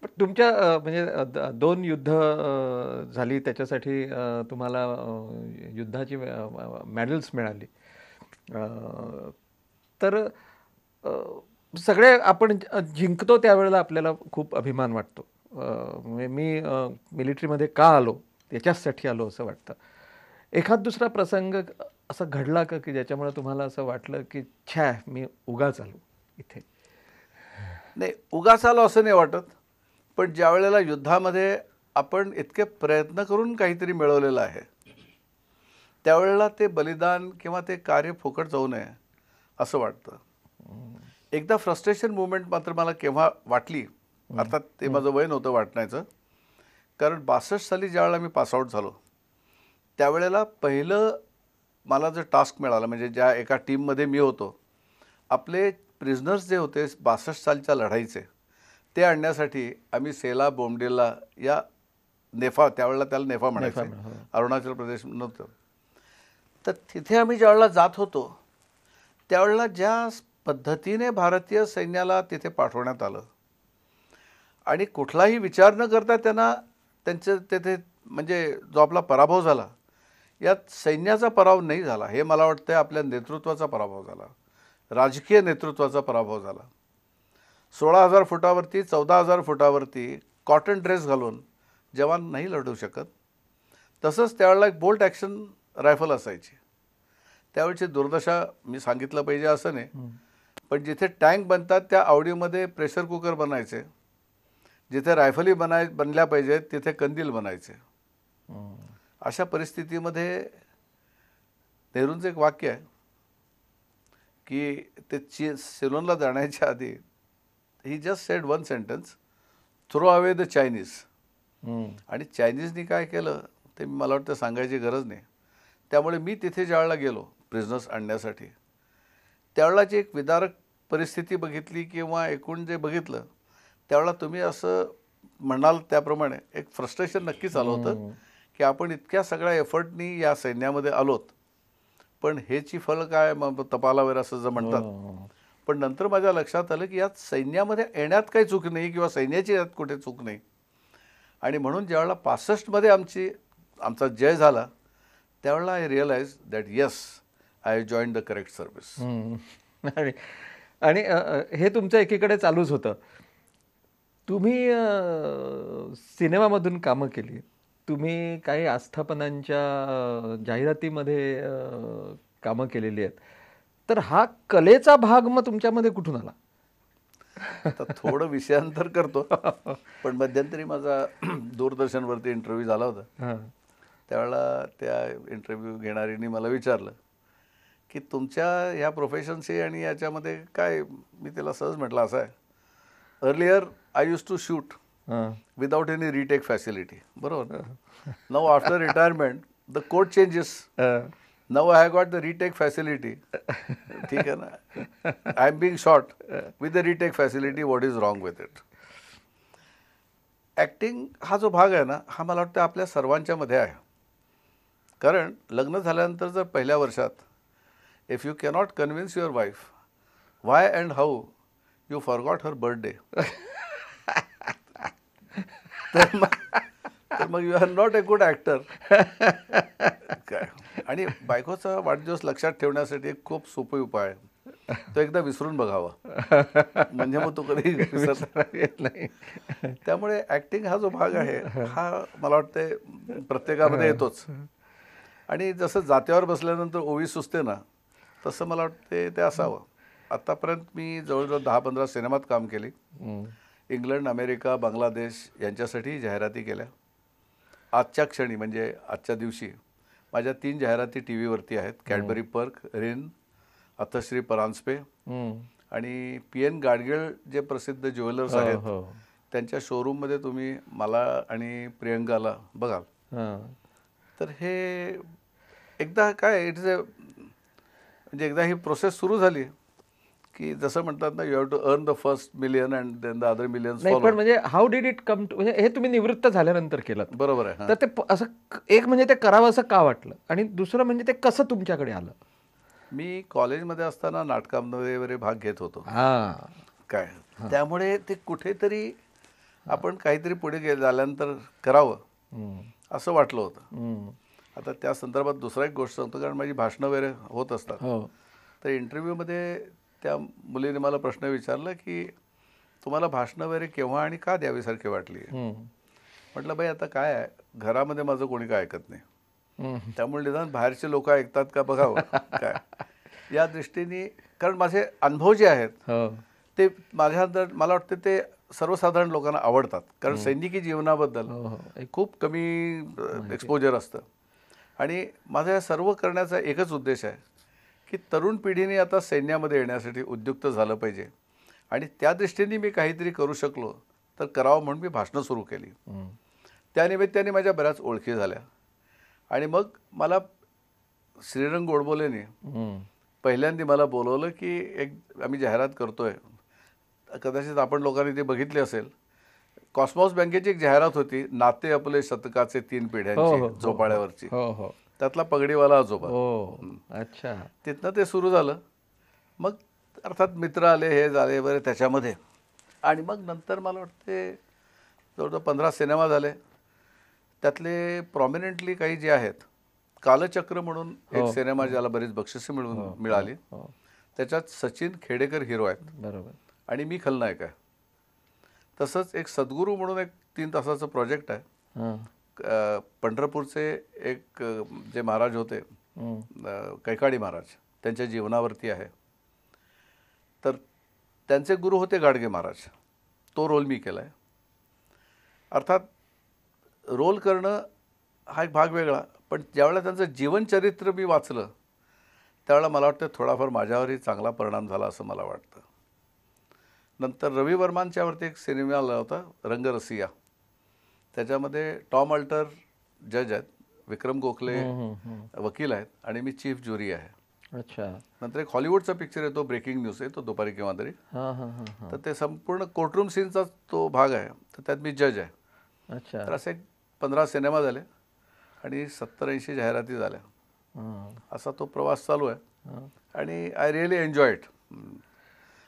पण तुमच्या म्हणजे 2 युद्ध झाली त्याच्यासाठी तुम्हाला युद्धाची मेडल्स मिळाली. अ, तर अ, सगळे आपण जिंकतो त्यावेळेला आपल्याला खूप अभिमान वाटतो. म्हणजे मी मिलिटरीमध्ये का आलो? त्याच्याचसाठी आलो असं वाटतं. एखाद दुसरा प्रसंग असा घडला का, की ज्याच्यामुळे तुम्हाला असं वाटलं, की छ्या मी उगाच आलो इथे? नाही, उगाच आलो असं नाही वाटत. पण ज्यावेळेला युद्धामध्ये आपण इतके प्रयत्न करून काहीतरी मिळवलेलं आहे, त्यावेळेला ते बलिदान किंवा ते कार्य फुकट जाऊ नये असं वाटतं. एकदा फ्रस्ट्रेशन मुवमेंट मात्र मला केव्हा वाटली, अर्थात ते माझं वय नव्हतं वाटण्याचं. कारण 62 साली ज्यावेळेला मी पासआउट झालो, त्यावेळेला पहिलं मला जो टास्क मिळाला, म्हणजे ज्या एका टीममध्ये मी होतो, आपले प्रिझनर्स जे होते 62 सालच्या लढाईचे, ते आणण्यासाठी आम्ही सेला बोमडिला या नेफा, त्यावेळेला त्याला नेफा नेफा म्हणायचे, हो. अरुणाचल प्रदेश नव्हतं. तर तिथे आम्ही ज्यावेळेला जात होतो, त्यावेळेला ज्या पद्धतीने भारतीय सैन्याला तिथे पाठवण्यात आलं आणि कुठलाही विचार न करता त्यांना त्यांचं तिथे म्हणजे जो आपला पराभव झाला, यात सैन्याचा पराभव नाही झाला, हे मला वाटतं आपल्या नेतृत्वाचा पराभव झाला, राजकीय नेतृत्वाचा पराभव झाला. 16,000 फुटावरती 14,000 फुटावरती कॉटन ड्रेस घालून जवान नाही लढू शकत. तसंच त्यावेळेला एक बोल्ट ॲक्शन रायफल असायची. त्यावेळची दुर्दशा मी सांगितलं पाहिजे असं नाही, पण जिथे टँक बनतात त्या आवडीमध्ये प्रेशर कुकर बनायचे, जिथे रायफली बनल्या पाहिजेत तिथे कंदील बनायचे. अशा परिस्थितीमध्ये नेहरूंचं एक वाक्य आहे की ते सिलोनला जाण्याच्या आधी he just said one sentence, throw away the Chinese. आणि चायनीजनी काय केलं ते मला वाटतं सांगायची गरज नाही. त्यामुळे मी तिथे ज्यावेळेला गेलो प्रिझनर्स आणण्यासाठी, त्यावेळेलाची एक विदारक परिस्थिती बघितली किंवा एकूण जे बघितलं, त्यावेळेला तुम्ही असं म्हणाल त्याप्रमाणे एक फ्रस्ट्रेशन नक्कीच आलं होतं की आपण इतक्या सगळ्या एफर्टनी या सैन्यामध्ये आलोत, पण हेची फळ काय मग तपालावर असं जर म्हणतात. पण नंतर माझ्या लक्षात आलं की यात सैन्यामध्ये येण्यात काही चूक नाही किंवा सैन्याची यात कुठे चूक नाही. आणि म्हणून ज्यावेळेला 65मध्ये आमचा जय झाला, त्यावेळेला I realize that yes, I join the correct service. आणि आणि हे तुमचं एकीकडे चालूच होतं. तुम्ही सिनेमामधून कामं केली. तुम्ही काही आस्थापनांच्या जाहिरातीमध्ये कामं केलेली आहेत. तर हा कलेचा भाग मग तुमच्यामध्ये कुठून आला? आता थोडं विषयांतर करतो, पण मध्यंतरी माझा दूरदर्शनवरती इंटरव्ह्यू झाला होता. त्यावेळेला त्या इंटरव्ह्यू घेणारीने मला विचारलं की तुमच्या ह्या प्रोफेशनशी आणि याच्यामध्ये काय. मी त्याला सहज म्हटलं असं आहे, earlier I use to shoot without any retake facility, बरोबर. Now after retirement the code changes. Now I have got the retake facility. ठीक आहे ना, I am being shot with the retake facility, what is wrong with it. Acting हा जो भाग आहे ना, हा मला वाटतं आपल्या सर्वांच्या मध्ये आहे. कारण लग्न झाल्यानंतर जर पहिल्या वर्षात if you cannot convince your wife why and how you forgot her birthday, तर मग you are not a good actor. काय. आणि बायकोचा वाढदिवस लक्षात ठेवण्यासाठी एक खूप सोपे उपाय आहे, तो एकदा विसरून बघावा, म्हणजे मग तो कधी विसरता येत नाही. त्यामुळे ॲक्टिंग हा जो भाग आहे हा मला वाटतं प्रत्येकामध्ये येतोच. आणि जसं जात्यावर बसल्यानंतर ओवी सुचते ना, तसं मला वाटते ते असावं. आत्तापर्यंत मी जवळजवळ 10-15 सिनेमात काम केली. इंग्लंड, अमेरिका, बांगलादेश यांच्यासाठी जाहिराती केल्या. आजच्या क्षणी म्हणजे आजच्या दिवशी माझ्या 3 जाहिराती टी व्हीवरती आहेत. कॅडबरी पर्क, रिन, अथश्री परांजपे आणि पी.एन. गाडगीळ जे प्रसिद्ध ज्वेलर्स आहेत, त्यांच्या शोरूममध्ये तुम्ही मला आणि प्रियंकाला बघाल. तर हे एकदा काय इट इज अ, म्हणजे एकदा ही प्रोसेस सुरू झाली की जसं म्हणतात ना, you have to earn the first million and then the other millions नाही, फॉलो. पण म्हणजे how did it come to, म्हणजे हे तुम्ही निवृत्त झाल्यानंतर केलं, बरोबर आहे. तर ते असं एक म्हणजे ते करावं असं का वाटलं, आणि दुसरं म्हणजे ते कसं तुमच्याकडे आलं? मी कॉलेजमध्ये असताना नाटकांमध्ये वगैरे भाग घेत होतो. हां. काय त्यामुळे ते कुठेतरी आपण काहीतरी पुढे झाल्यानंतर करावं हम्म. असं वाटलं होतं. हम्म. आता त्या संदर्भात दुसरा एक गोष्ट सांगतो, कारण माझी भाषणं वगैरे होत असतात. हो. तर इंटरव्ह्यूमध्ये त्या मुलीने मला प्रश्न विचारला की तुम्हाला भाषणं वगैरे केव्हा आणि का द्यावीसारखी वाटली. हम्म. म्हटलं बाई आता काय आहे, घरामध्ये माझं कोणी काय ऐकत नाही, हम्म. त्यामुळे निदान बाहेरचे लोक ऐकतात का बघावं काय या दृष्टीने. कारण माझे अनुभव जे आहेत हो. ते माझ्या मला वाटतं ते सर्वसाधारण लोकांना आवडतात, कारण सैनिकी जीवनाबद्दल हो. हो. खूप कमी एक्सपोजर असतं. आणि माझा या सर्व करण्याचा एकच उद्देश आहे की तरुण पिढीने आता सैन्यामध्ये येण्यासाठी उद्युक्त झालं पाहिजे, आणि त्या दृष्टीने मी काहीतरी करू शकलो तर करावं म्हणून मी भाषणं सुरू केली. हम्म. त्यानिमित्ताने माझ्या बऱ्याच ओळखी झाल्या. आणि मग मला श्रीरंग गोडबोलेने हम्म. पहिल्यांदा मला बोलवलं की एक आम्ही जाहिरात करतोय, कदाचित आपण लोकांनी ते बघितली असेल. कॉस्मॉस बँकेची एक जाहिरात होती, नाते आपले शतकाचे 3 हो. पिढ्यांची, हो. झोपाळ्यावरची. हो. हो. त्यातला पगडीवाला आजोबा. हो. अच्छा. तिथनं ते सुरू झालं. मग अर्थात मित्र आले, हे झाले बरे त्याच्यामध्ये. आणि मग नंतर मला वाटते जवळजवळ 15 सिनेमा झाले. त्यातले प्रॉमिनंटली काही जे आहेत, कालचक्र म्हणून एक सिनेमा ज्याला बरीच बक्षिसे मिळाली, हो. त्याच्यात सचिन खेडेकर हिरो आहेत बरोबर. आणि मी खलनायक आहे. तसंच एक सद्गुरू म्हणून एक 3 तासाचं प्रोजेक्ट आहे. हां. पंढरपूरचे एक जे महाराज होते, कैकाडी महाराज, त्यांच्या जीवनावरती आहे. तर त्यांचे गुरु होते गाडगे महाराज. तो रोल मी केला आहे. अर्थात रोल करणं हा एक भाग वेगळा, पण ज्यावेळेला त्यांचं जीवनचरित्र मी वाचलं त्यावेळेला मला वाटतं थोडाफार माझ्यावरही चांगला परिणाम झाला असं मला वाटतं. नंतर रवी वर्मांच्यावरती एक सिनेमा आला होता, रंगरसिया. त्याच्यामध्ये टॉम अल्टर जज आहेत, विक्रम गोखले वकील आहेत, आणि मी चीफ ज्युरी आहे. अच्छा. नंतर एक हॉलिवूडचा पिक्चर येतो, ब्रेकिंग न्यूज आहे, तो दुपारी केव्हा तरी. हां. हां. हां. हां. तर ते संपूर्ण कोर्टरूम सीनचा तो भाग आहे, तर त्यात मी जज आहे. अच्छा. तर असे 15 सिनेमा झाले आणि 70-80 जाहिराती झाल्या. हां. असा तो प्रवास चालू आहे. हां. आणि आय रिअली एन्जॉय इट.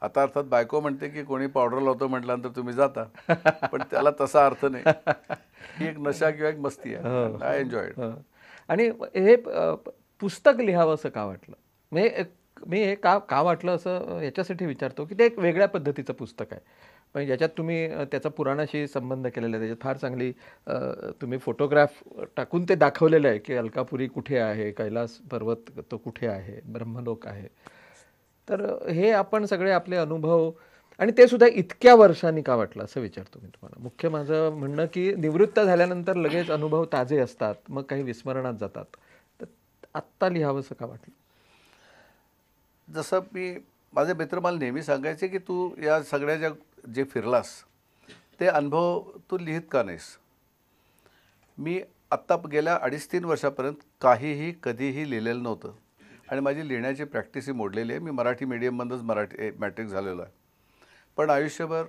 आता अर्थात बायको म्हणते की कोणी पावडर लावतो म्हटल्यानंतर तुम्ही जाता, पण त्याला तसा अर्थ नाही. ही एक नशा किंवा एक मस्ती आहे. I enjoy it. हो. आणि हे पुस्तक लिहावं असं का वाटलं? म्हणजे मी हे का वाटलं असं याच्यासाठी विचारतो की ते एक वेगळ्या पद्धतीचं पुस्तक आहे. म्हणजे ज्याच्यात तुम्ही त्याचा पुराणाशी संबंध केलेला आहे. त्याच्यात फार चांगली तुम्ही फोटोग्राफ टाकून ते दाखवलेलं आहे की अलकापुरी कुठे आहे, कैलास पर्वत तो कुठे आहे, ब्रह्मलोक आहे. तर हे आपण सगळे आपले अनुभव, आणि ते सुद्धा इतक्या वर्षांनी का वाटलं असं विचारतो मी तुम्हाला. मुख्य माझं म्हणणं की निवृत्त झाल्यानंतर लगेच अनुभव ताजे असतात, मग काही विस्मरणात जातात. तर आत्ता लिहावं असं का वाटलं? जसं माझे मित्र मला नेहमी सांगायचे की तू या सगळ्या जे फिरलास ते अनुभव तू लिहित का नाहीस. मी आत्ता गेल्या 2.5-3 वर्षापर्यंत काहीही कधीही लिहिलेलं नव्हतं, आणि माझी लिहिण्याची प्रॅक्टिस ही मोडलेली आहे. मी मराठी मीडियममधूनच मॅट्रिक झालेलो आहे, पण आयुष्यभर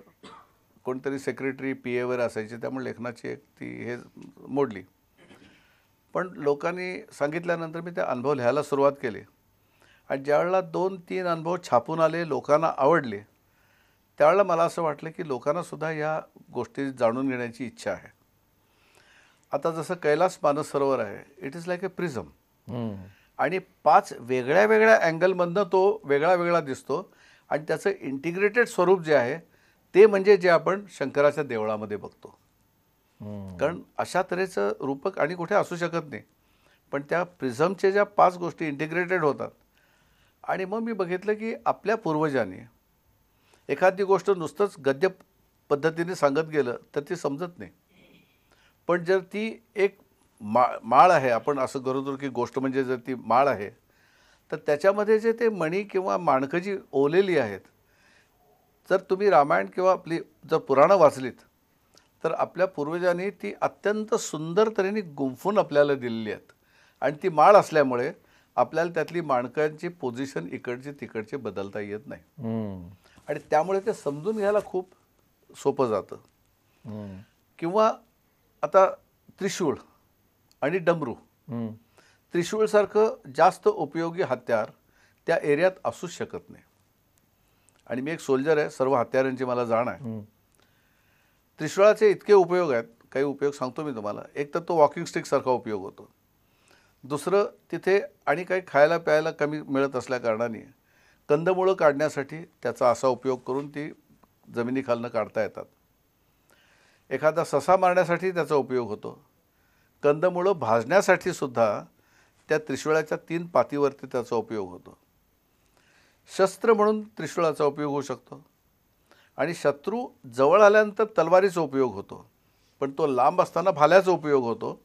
कोणतरी सेक्रेटरी PA वगैरे असायचे, त्यामुळे लेखनाची एक ती हे मोडली. पण लोकांनी सांगितल्यानंतर मी ते अनुभव लिहायला सुरुवात केली, आणि ज्यावेळेला 2-3 अनुभव छापून आले, लोकांना आवडले, त्यावेळेला मला असं वाटलं की लोकांनासुद्धा या गोष्टी जाणून घेण्याची इच्छा आहे. आता जसं कैलास मानसरोवर आहे, it is like A prism, आणि 5 वेगळ्या वेगळ्या अँगलमधनं तो वेगळा वेगळा दिसतो, आणि त्याचं इंटिग्रेटेड स्वरूप जे आहे ते म्हणजे जे आपण शंकराच्या देवळामध्ये बघतो. कारण अशा तऱ्हेचं रूपक आणि कुठे असू शकत नाही, पण त्या प्रिझमच्या ज्या 5 गोष्टी इंटिग्रेटेड होतात. आणि मग मी बघितलं की आपल्या पूर्वजांनी एखादी गोष्ट नुसतंच गद्य पद्धतीने सांगत गेलं तर ती समजत नाही, पण जर ती एक माळ आहे, आपण असं गरोदर की गोष्ट म्हणजे जर ती माळ आहे, तर त्याच्यामध्ये जे ते मणी किंवा माणकं जी ओलेली आहेत, जर तुम्ही रामायण किंवा आपली जर पुराणं वाचलीत तर आपल्या पूर्वजांनी ती अत्यंत सुंदर तऱ्हेने गुंफून आपल्याला दिलेली आहेत, आणि ती माळ असल्यामुळे आपल्याला त्यातली माणकांची पोझिशन इकडचे तिकडचे बदलता येत नाही, आणि त्यामुळे ते समजून घ्यायला खूप सोपं जातं. किंवा आता त्रिशूळ आणि डमरू, त्रिशूळसारखं जास्त उपयोगी हत्यार त्या एरियात असूच शकत नाही. आणि मी एक सोल्जर आहे, सर्व हत्यारांची मला जाण आहे. त्रिशूळाचे इतके उपयोग आहेत, काही उपयोग सांगतो मी तुम्हाला. एक तर तो वॉकिंग स्टिकसारखा उपयोग होतो. दुसरं, तिथे आणि काही खायला प्यायला कमी मिळत असल्याकारणाने कंदमुळं काढण्यासाठी त्याचा असा उपयोग करून ती जमिनीखालनं काढता येतात. एखादा ससा मारण्यासाठी त्याचा उपयोग होतो. कंदमुळं भाजण्यासाठी सुद्धा त्या त्रिशूळाच्या 3 पातीवरती त्याचा उपयोग होतो. शस्त्र म्हणून त्रिशूळाचा उपयोग होऊ शकतो आणि शत्रू जवळ आल्यानंतर तलवारीचा उपयोग होतो, पण तो लांब असताना भाल्याचा उपयोग होतो.